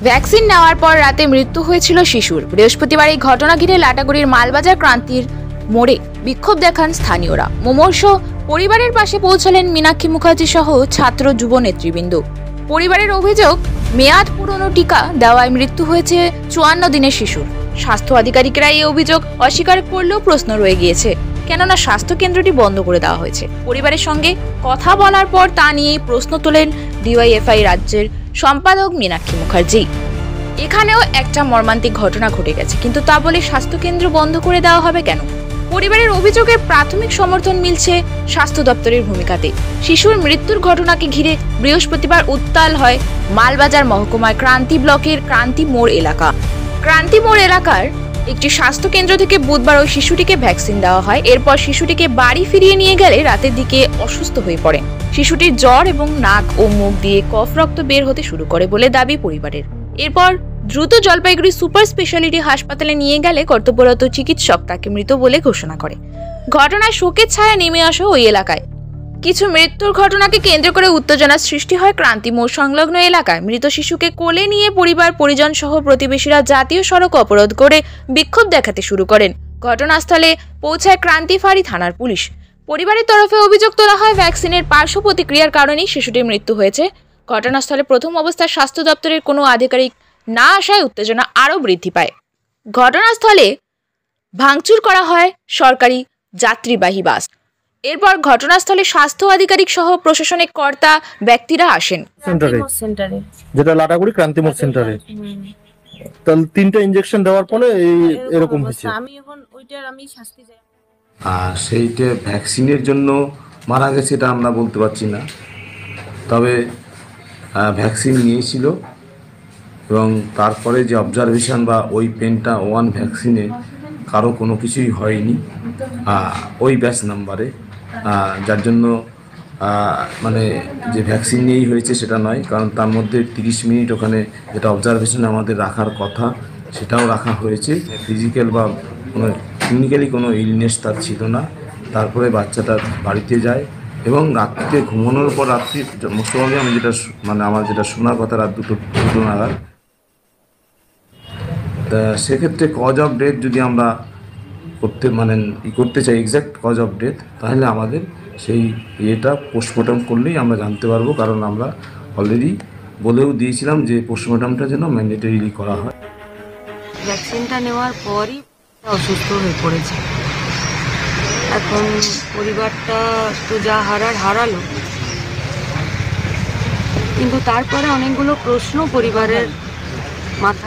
Vaccine নেওয়ার পর রাতে মৃত্যু হয়েছিল শিশুর। বৃহস্পতিবার এই ঘটনা ঘিরে লাটাগুড়ির মালবাজার ক্রান্তির মোড়ে বিক্ষোভ দেখান স্থানীয়রা। মুমূর্ষ পরিবারের পাশে পৌঁছালেন মীনাক্ষী মুখার্জি সহ ছাত্র যুব নেতৃবৃন্দ। পরিবারের অভিযোগ, মেয়াদ পুরনো টিকা দেওয়ায় মৃত্যু হয়েছে 54 দিনের শিশুর। স্বাস্থ্য আধিকারিকরা এই অভিযোগ অস্বীকার করলেও প্রশ্ন রয়ে গিয়েছে, কেননা স্বাস্থ্য কেন্দ্রটি বন্ধ করে দেওয়া হয়েছে। পরিবারের সঙ্গে কথা বলার পর তা নিয়েই প্রশ্ন তোলেন ডিওয়াইএফআই রাজ্যের সম্পাদক মীনাক্ষী মুখার্জি। এখানেও একটা মর্মান্তিক ঘটনা ঘটে গেছে, কিন্তু তা বলে স্বাস্থ্যকেন্দ্র বন্ধ করে দেওয়া হবে কেন? পরিবারের অভিযোগের প্রাথমিক সমর্থন মিলছে স্বাস্থ্য দপ্তরের ভূমিকাতে। শিশুর মৃত্যুর ঘটনাকে ঘিরে বৃহস্পতিবার উত্তাল হয় মালবাজার মহকুমার ক্রান্তি ব্লকের ক্রান্তি মোড় এলাকা। ক্রান্তি মোড় এলাকার একটি স্বাস্থ্য কেন্দ্র থেকে বুধবার ওই শিশুটিকে ভ্যাকসিন দেওয়া হয়। এরপর শিশুটিকে বাড়ি ফিরিয়ে নিয়ে গেলে রাতের দিকে অসুস্থ হয়ে পড়ে। শিশুটির জ্বর এবং নাক ও মুখ দিয়ে কফ রক্ত বের হতে শুরু করে বলে দাবি পরিবারের। এরপর দ্রুত জলপাইগুড়ি সুপার স্পেশালিটি হাসপাতালে নিয়ে গেলে কর্তব্যরত চিকিৎসক তাকে মৃত বলে ঘোষণা করে। ঘটনায় শোকের ছায়া নেমে আসে ওই এলাকায়। কিছু মৃত্যুর ঘটনাকে কেন্দ্র করে উত্তেজনার সৃষ্টি হয় ক্রান্তি মোড় সংলগ্ন এলাকায়। মৃত শিশুকে কোলে নিয়ে পরিবার পরিজন সহ প্রতিবেশীরা জাতীয় সড়ক অবরোধ করে বিক্ষোভ দেখাতে শুরু করেন। ঘটনাস্থলে পৌঁছায় ক্রান্তি ফাঁড়ি থানার পুলিশ। পরিবারের তরফে অভিযোগ তোলা হয়, ভ্যাকসিনের পার্শ্ব প্রতিক্রিয়ার কারণেই শিশুটির মৃত্যু হয়েছে। ঘটনাস্থলে প্রথম অবস্থায় স্বাস্থ্য দপ্তরের কোনো আধিকারিক না আসায় উত্তেজনা আরও বৃদ্ধি পায়। ঘটনাস্থলে ভাঙচুর করা হয় সরকারি যাত্রীবাহী বাস। এরপর ঘটনাস্থলে স্বাস্থ্য আধিকারিক সহ প্রশাসনিক কর্তা ব্যক্তিরা আসেন। সেন্টারে যেটা লাটাগুড়ি ক্রান্তি মোড় সেন্টারে, তাহলে 3টা ইনজেকশন দেওয়ার পরে এরকম হয়েছে। আমি এখন ওইটার শাস্তি চাই। সেইটা ভ্যাকসিনের জন্য মারা গেছে এটা আমরা বলতে পারছি না, তবে ভ্যাকসিন নিয়েছিল এবং তারপরে যে অবজারভেশন বা ওই পেনটা 1 ভ্যাকসিনে কারো কোনো কিছুই হয়নি ওই ব্যাচ নাম্বারে, যার জন্য মানে যে ভ্যাকসিন নিয়েই হয়েছে সেটা নয়, কারণ তার মধ্যে 30 মিনিট ওখানে যেটা অবজারভেশনে আমাদের রাখার কথা সেটাও রাখা হয়েছে। ফিজিক্যাল বা কোনো ক্লিনিক্যালি কোনো ইলনেস তার ছিল না। তারপরে বাচ্চাটা বাড়িতে যায় এবং রাত্রিতে ঘুমানোর পর রাত্রি মোটামুটি আমি যেটা আমার যেটা শোনার কথা রাত 2টো নাগাদ। তা সেক্ষেত্রে কজ অফ ডেথ যদি আমরা করতে চাই এক্স্যাক্ট কজ অফ ডেথ, তাহলে আমাদের সেই ইয়েটা পোস্টমর্টম করলেই আমরা জানতে পারবো, কারণ আমরা অলরেডি বলেও দিয়েছিলাম যে পোস্টমর্টমটা যেন ম্যান্ডেটরিলি করা হয়। ভ্যাকসিনটা নেওয়ার পরই অসুস্থ হয়ে পড়েছে। এখন পরিবারটা তো যা হারালো, কিন্তু তারপরে অনেকগুলো প্রশ্ন পরিবারের মাথায়